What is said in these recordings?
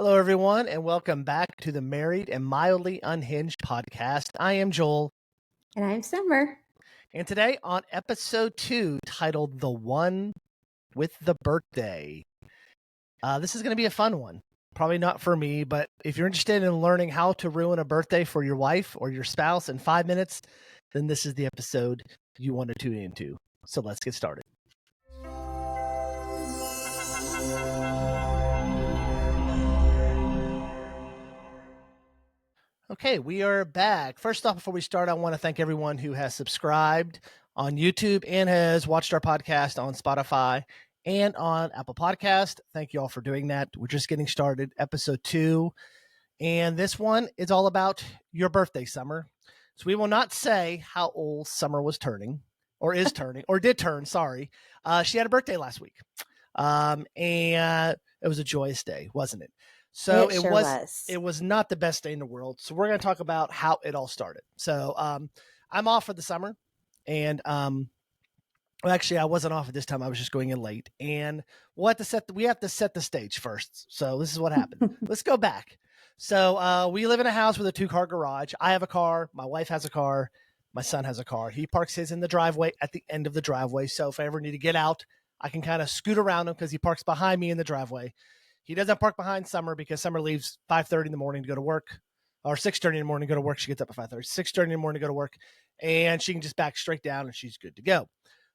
Hello, everyone, and welcome back to the Married and Mildly Unhinged podcast. I am Joel. And I'm Summer. And today on episode 2, titled The One with the Birthday. This is going to be a fun one. Probably not for me, but if you're interested in learning how to ruin a birthday for your wife or your spouse in 5 minutes, then this is the episode you want to tune into. So let's get started. Okay, we are back. First off, before we start, I want to thank everyone who has subscribed on YouTube and has watched our podcast on Spotify and on Apple Podcast. Thank you all for doing that. We're just getting started, episode 2. And this one is all about your birthday, Summer. So we will not say how old Summer was turning or is turning or did turn, sorry. She had a birthday last week. And it was a joyous day, wasn't it? So it was not the best day in the world. So we're going to talk about how it all started. So I'm off for the summer, and well, actually I wasn't off at this time. I was just going in late, and we have to set the stage first. So this is what happened. Let's go back. So we live in a house with a 2-car garage. I have a car. My wife has a car. My son has a car. He parks his in the driveway at the end of the driveway. So if I ever need to get out, I can kind of scoot around him because he parks behind me in the driveway. He doesn't park behind Summer because Summer leaves 5:30 in the morning to go to work, or 6:30 in the morning to go to work. She gets up at 5:30, 6:30 in the morning to go to work, and she can just back straight down and she's good to go.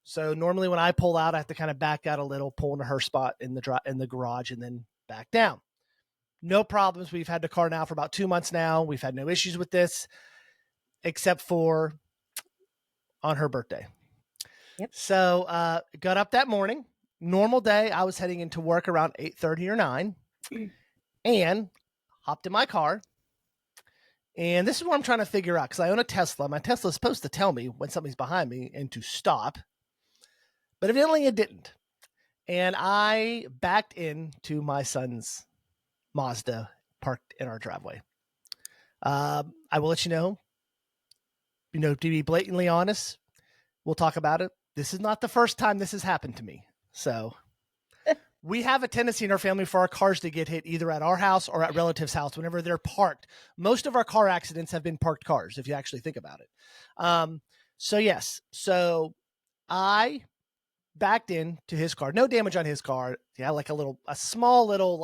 So normally when I pull out, I have to kind of back out a little, pull into her spot in the garage, and then back down. No problems. We've had the car now for about 2 months now. We've had no issues with this, except for on her birthday. Yep. So got up that morning. Normal day, I was heading into work around 8:30 or 9 and hopped in my car. And this is what I'm trying to figure out because I own a Tesla. My Tesla is supposed to tell me when something's behind me and to stop. But evidently it didn't. And I backed into my son's Mazda parked in our driveway. I will let you know, to be blatantly honest, we'll talk about it. This is not the first time this has happened to me. So we have a tendency in our family for our cars to get hit either at our house or at relatives' house whenever they're parked. Most of our car accidents have been parked cars, if you actually think about it. So I backed into his car. No damage on his car. Yeah, like a small little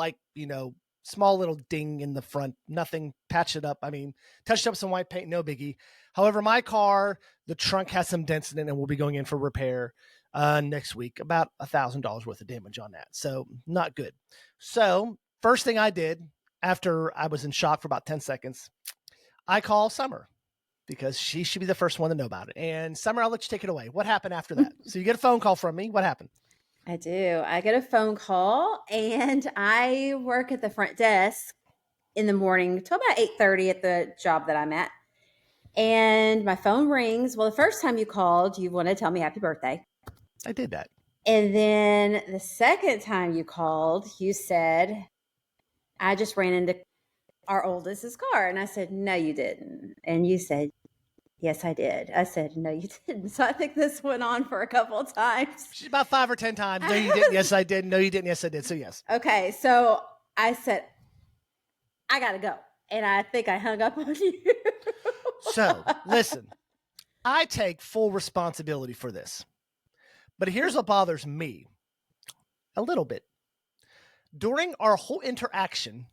ding in the front. Nothing, patched it up. I mean, touched up some white paint, no biggie. However, my car, the trunk has some dents in it and we'll be going in for repair next week, about $1,000 worth of damage on that. So not good. So first thing I did after I was in shock for about 10 seconds, I call Summer because she should be the first one to know about it. And Summer, I'll let you take it away. What happened after that? So you get a phone call from me. What happened? I do. I get a phone call and I work at the front desk in the morning till about 8:30 at the job that I'm at. And my phone rings. Well, the first time you called, you want to tell me happy birthday. I did that. And then the second time you called, you said, I just ran into our oldest's car. And I said, no, you didn't. And you said, yes, I did. I said, no, you didn't. So I think this went on for a couple of times. She's about 5 or 10 times. No, you didn't. Yes, I did. No, you didn't. Yes, I did. So yes. Okay. So I said, I got to go. And I think I hung up on you. So listen, I take full responsibility for this. But here's what bothers me a little bit. During our whole interaction,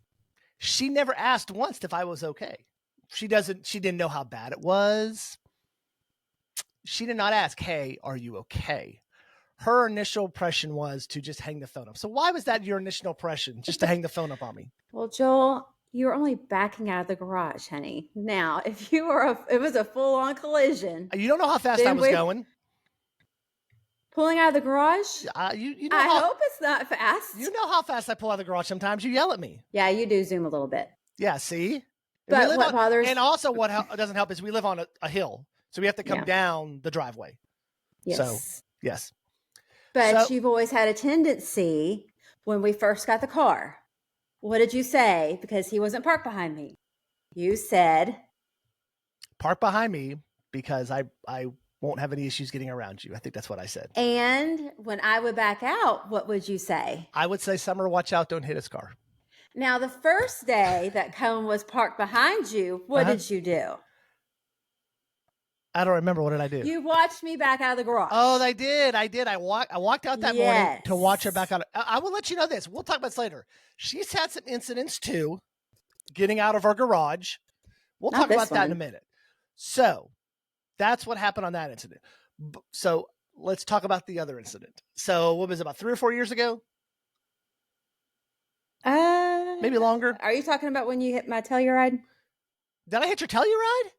she never asked once if I was okay. She didn't know how bad it was. She did not ask, hey, are you okay? Her initial impression was to just hang the phone up. So why was that your initial impression, just to hang the phone up on me? Well, Joel, you were only backing out of the garage, honey. Now, if it was a full-on collision. You don't know how fast I was going. Pulling out of the garage? You know I hope it's not fast. You know how fast I pull out of the garage sometimes. You yell at me. Yeah, you do zoom a little bit. Yeah, see? But what bothers... And also what doesn't help is we live on a hill. So we have to come down the driveway. Yes. So, yes. But you've always had a tendency when we first got the car. What did you say? Because he wasn't parked behind me. You said... Park behind me because I won't have any issues getting around you. I think that's what I said. And when I would back out, what would you say? I would say, Summer, watch out, don't hit his car. Now, the first day that Cone was parked behind you, what did you do? I don't remember. What did I do? You watched me back out of the garage. Oh, I did. I walked out that morning to watch her back out. I will let you know this. We'll talk about this later. She's had some incidents too, getting out of our garage. We'll Not talk this about that in a one. minute. So that's what happened on that incident. So let's talk about the other incident. So what was it, about 3 or 4 years ago? Maybe longer. Are you talking about when you hit my Telluride? Did I hit your Telluride?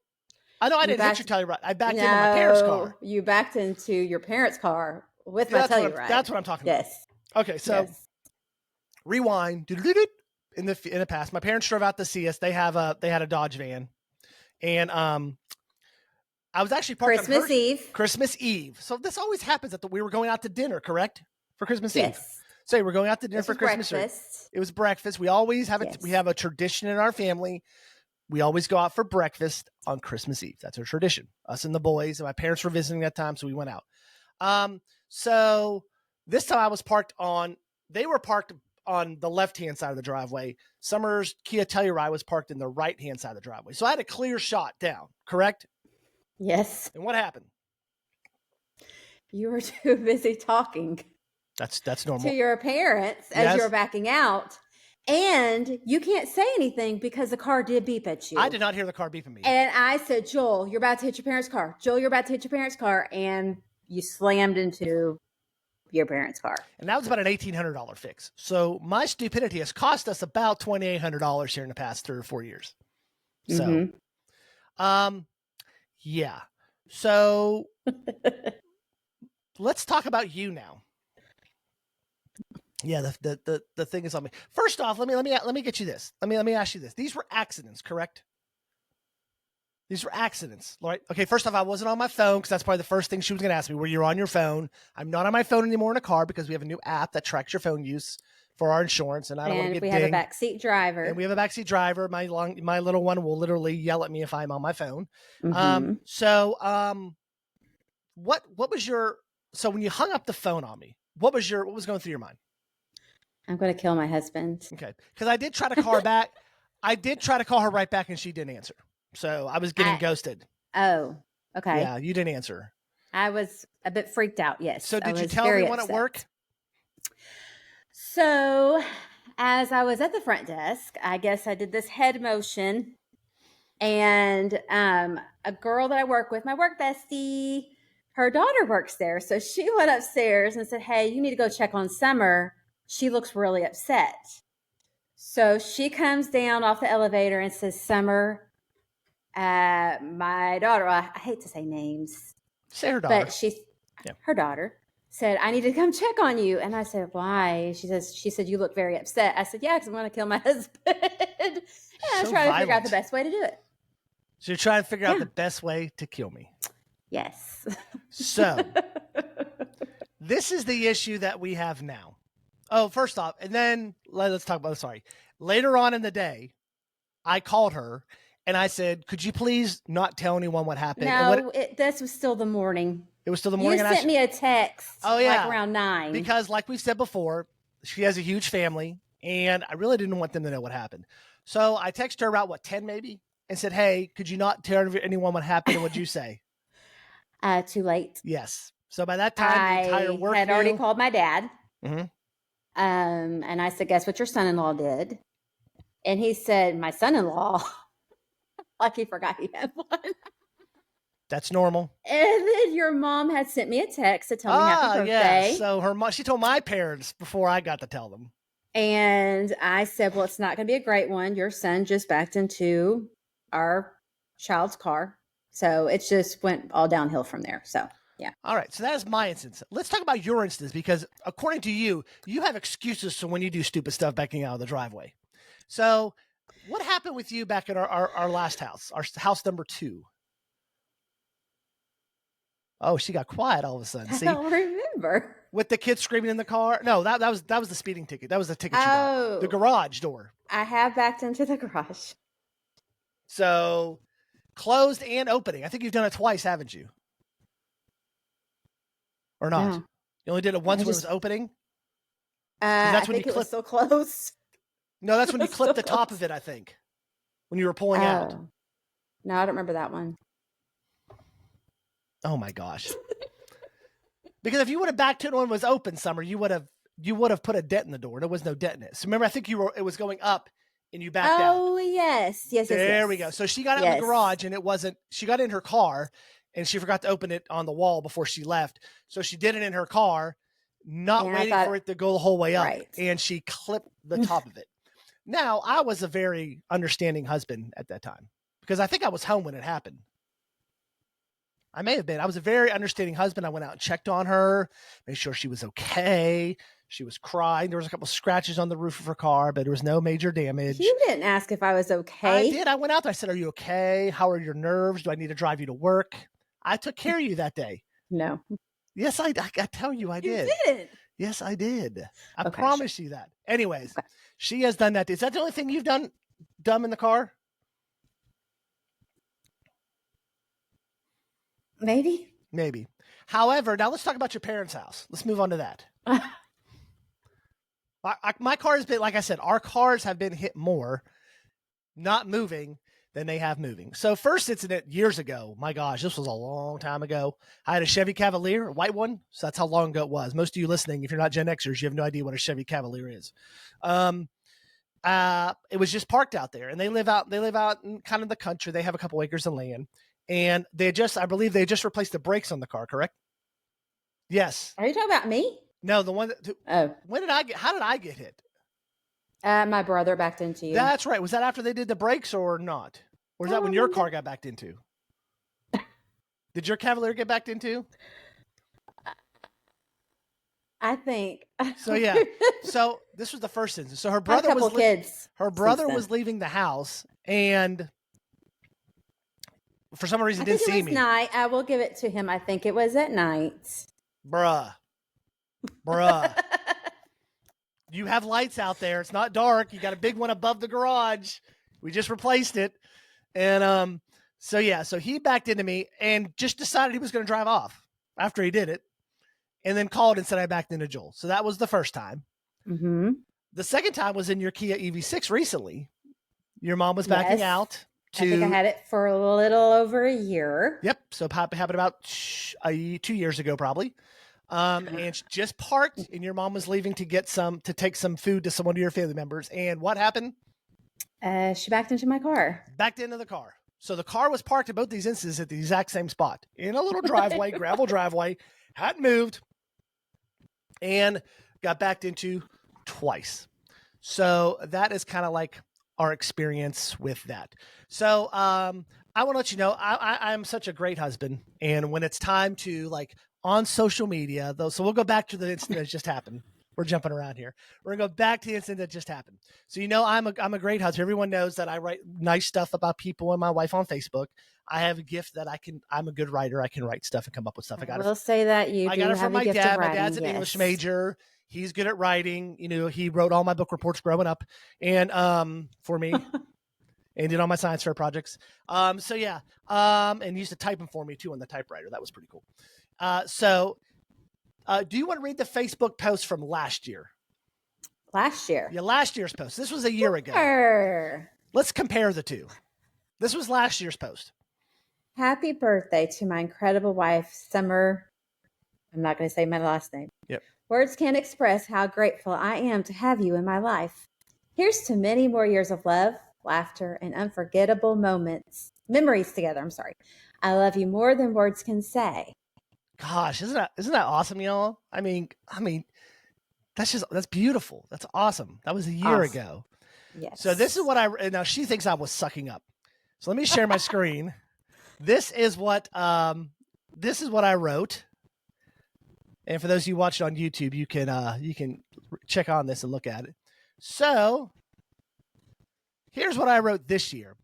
I know I You didn't hit backed- your Telluride. I backed into my parents' car. You backed into your parents' car with my That's Telluride. that's what I'm talking about. Yes. Okay, so rewind. In the past, my parents drove out to see us. They had a Dodge van, and I was actually parked Christmas Eve. Christmas Eve. So this always happens we were going out to dinner, correct? For Christmas Eve. Yes. So we're going out to dinner for Christmas breakfast. Eve. It was breakfast. We always have we have a tradition in our family. We always go out for breakfast on Christmas Eve. That's our tradition. Us and the boys. And my parents were visiting that time, so we went out. So this time I was they were parked on the left-hand side of the driveway. Summer's Kia Telluride was parked in the right-hand side of the driveway. So I had a clear shot down, correct? Yes. And what happened? You were too busy talking. That's normal. To your parents as you were backing out. And you can't say anything because the car did beep at you. I did not hear the car beeping me. And I said, Joel, you're about to hit your parents' car. Joel, you're about to hit your parents' car. And you slammed into your parents' car. And that was about an $1,800 fix. So my stupidity has cost us about $2,800 here in the past 3 or 4 years. So, yeah. So let's talk about you now. Yeah, the thing is on me. First off, let me get you this. Let me ask you this. These were accidents, correct? These were accidents, right? Okay, first off, I wasn't on my phone because that's probably the first thing she was going to ask me. Were you on your phone? I'm not on my phone anymore in a car because we have a new app that tracks your phone use for our insurance, and I don't want to get dinged. And we have a backseat driver. And we have a backseat driver. My little one will literally yell at me if I'm on my phone. What was your? So when you hung up the phone on me, what was going through your mind? I'm going to kill my husband. Okay. Because I did try to call her back. I did try to call her right back and she didn't answer. So I was getting ghosted. Oh, okay. Yeah, you didn't answer. I was a bit freaked out, yes. So did you tell everyone at work? So as I was at the front desk, I guess I did this head motion. And a girl that I work with, my work bestie, her daughter works there. So she went upstairs and said, hey, you need to go check on Summer. She looks really upset. So she comes down off the elevator and says, Summer, my daughter, I hate to say names. Say her daughter. But her daughter said, I need to come check on you. And I said, why? She said, you look very upset. I said, yeah, because I'm going to kill my husband. And I was trying to figure out the best way to do it. So you're trying to figure out the best way to kill me. Yes. So this is the issue that we have now. Oh, first off, and then let's talk about, later on in the day, I called her and I said, could you please not tell anyone what happened? No, this was still the morning. It was still the morning. You sent me a text like around 9. Because like we've said before, she has a huge family and I really didn't want them to know what happened. So I texted her about 10 maybe and said, hey, could you not tell anyone what happened? And what'd you say? Too late. Yes. So by that time, the entire work had already called my dad. Mm-hmm. And I said, guess what your son-in-law did? And he said, my son-in-law, like he forgot he had one. That's normal. And then your mom had sent me a text to tell me happy birthday. Yeah. So she told my parents before I got to tell them. And I said, well, it's not going to be a great one. Your son just backed into our child's car. So it just went all downhill from there. So yeah. All right. So that is my instance. Let's talk about your instance because according to you, you have excuses for when you do stupid stuff backing out of the driveway. So what happened with you back at our last house, our house number 2? Oh, she got quiet all of a sudden. See? I don't remember. With the kids screaming in the car? No, that was the speeding ticket. That was the ticket you got. The garage door. I have backed into the garage. So closed and opening. I think you've done it twice, haven't you? Or not? No. You only did it once when it was opening? I think it was so close. No, that's when you That's clipped so the top of it, I think, when you were pulling out. Oh. No, I don't remember that one. Oh my gosh. Because if you would have backed it when it was open, Summer, you would have put a dent in the door. There was no dent in it. So remember, I think it was going up and you backed out. Oh, yes. Yes, yes, There yes. we go. So she got out in the garage and she got in her car and she forgot to open it on the wall before she left. So she did it in her car, not And waiting for it to go the whole way up. Right. And she clipped the top of it. Now, I was a very understanding husband at that time because I think I was home when it happened. I may have been. I was a very understanding husband. I went out and checked on her, made sure she was okay. She was crying. There was a couple of scratches on the roof of her car, but there was no major damage. You didn't ask if I was okay. I did. I went out there. I said, "Are you okay? How are your nerves? Do I need to drive you to work?" I took care of you that day. No. Yes, I tell you, I did. You didn't. Yes, I did. I Okay, promise you that. Anyways, she has done that. Is that the only thing you've done dumb in the car? Maybe. Maybe. However, now let's talk about your parents' house. Let's move on to that. My car has been, like I said, our cars have been hit more not moving than they have moving. So first incident years ago, my gosh, this was a long time ago. I had a Chevy Cavalier, a white one. So that's how long ago it was. Most of you listening, if you're not Gen Xers, you have no idea what a Chevy Cavalier is. It was just parked out there and they live out in kind of the country. They have a couple acres of land and I believe they just replaced the brakes on the car, correct? Yes. Are you talking about me? No, the one that, Oh. how did I get hit? My brother backed into you. That's right. Was that after they did the brakes or not? Or is that when your car got backed into? Did your Cavalier get backed into? I think. So yeah. So this was the first instance. So her brother was leaving the house and for some reason didn't see me. Night. I will give it to him. I think it was at night. Bruh. You have lights out there. It's not dark. You got a big one above the garage. We just replaced it. And so he backed into me and just decided he was going to drive off after he did it. And then called and said I backed into Joel. So that was the first time. Mm-hmm. The second time was in your Kia EV6 recently. Your mom was backing out. I think I had it for a little over a year. Yep. So it happened about 2 years ago, probably. And she just parked and your mom was leaving to take some food to someone of your family members. And what happened? She backed into my car. Backed into the car. So the car was parked at both these instances at the exact same spot in a little driveway, gravel driveway, hadn't moved and got backed into twice. So that is kind of like our experience with that. So, I want to let you know, I'm such a great husband. And when it's time to on social media, though, so we'll go back to the incident that just happened. We're jumping around here. We're gonna go back to the incident that just happened. So I'm a great husband. Everyone knows that I write nice stuff about people and my wife on Facebook. I have a gift that I'm a good writer. I can write stuff and come up with stuff. I got it from my dad. My dad's an English major. He's good at writing. He wrote all my book reports growing up and for me. And did all my science fair projects. And he used to type them for me too on the typewriter. That was pretty cool. Do you want to read the Facebook post from last year? Last year? Yeah, last year's post. This was a year ago. Let's compare the two. This was last year's post. Happy birthday to my incredible wife, Summer. I'm not going to say my last name. Yep. Words can't express how grateful I am to have you in my life. Here's to many more years of love, laughter, and unforgettable memories together. I'm sorry. I love you more than words can say. Gosh, isn't that awesome, y'all? I mean, that's beautiful. That's awesome. That was a year ago. Yes. So this is what now she thinks I was sucking up. So let me share my screen. This is what I wrote. And for those of you watching on YouTube, you can check on this and look at it. So here's what I wrote this year.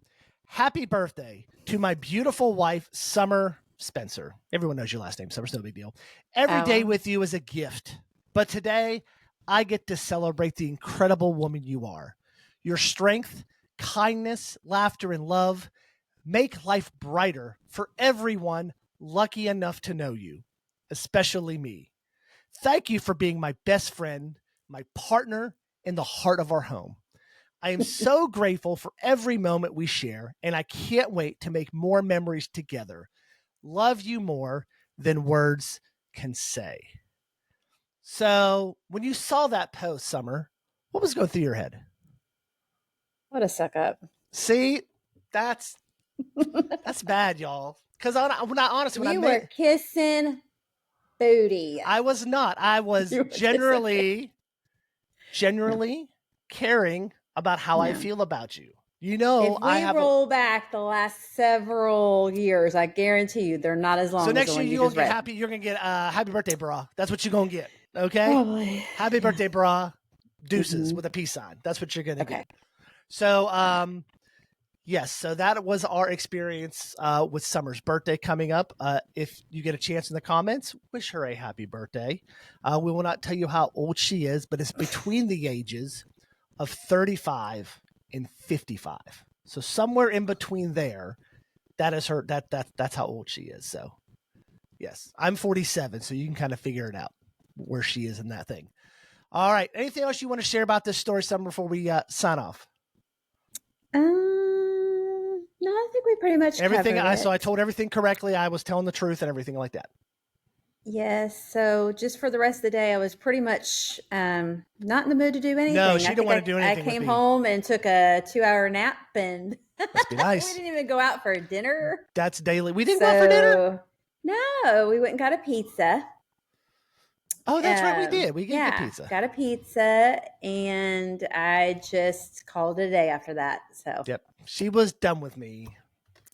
Happy birthday to my beautiful wife, Summer Spencer. Everyone knows your last name, Summer. It's no big deal. Every day with you is a gift. But today, I get to celebrate the incredible woman you are. Your strength, kindness, laughter, and love make life brighter for everyone lucky enough to know you, especially me. Thank you for being my best friend, my partner, and the heart of our home. I am so grateful for every moment we share, and I can't wait to make more memories together. Love you more than words can say. So, when you saw that post, Summer, what was going through your head? What a suck up. See, that's bad, y'all. Because when I honestly, when I You were met, kissing booty. I was not. I was You were generally caring about how I No. feel about you. You know, If I we have roll back the last several years, I guarantee you they're not as long so as next the year one you you're gonna just get read. happy. You're gonna get happy birthday, bra. That's what you're gonna get. Okay. Probably. Happy birthday, bra. Deuces Mhm. with a peace sign. That's what you're gonna Okay. get. So yes, so that was our experience with Summer's birthday coming up. If you get a chance in the comments, wish her a happy birthday. We will not tell you how old she is, but it's between the ages of 35 and 55. So somewhere in between there, that is her. That's how old she is. So yes, I'm 47, so you can kind of figure it out where she is in that thing. All right. Anything else you want to share about this story, Summer, before we sign off? No, I think we pretty much Everything. covered it. So I told everything correctly. I was telling the truth and everything like that. Yes. So just for the rest of the day, I was pretty much not in the mood to do anything. No, she didn't want to do anything I came with me. home and took a 2-hour nap, and Must be nice. we didn't even go out for dinner. That's daily. We didn't go out for dinner. No, we went and got a pizza. Oh, that's right. We did. We did get pizza. Got a pizza, and I just called it a day after that. So Yep. She was done with me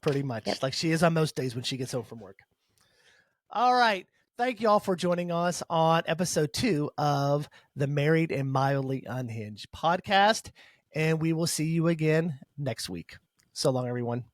pretty much. Yep. Like she is on most days when she gets home from work. All right. Thank you all for joining us on episode 2 of the Married and Mildly Unhinged podcast. And we will see you again next week. So long, everyone.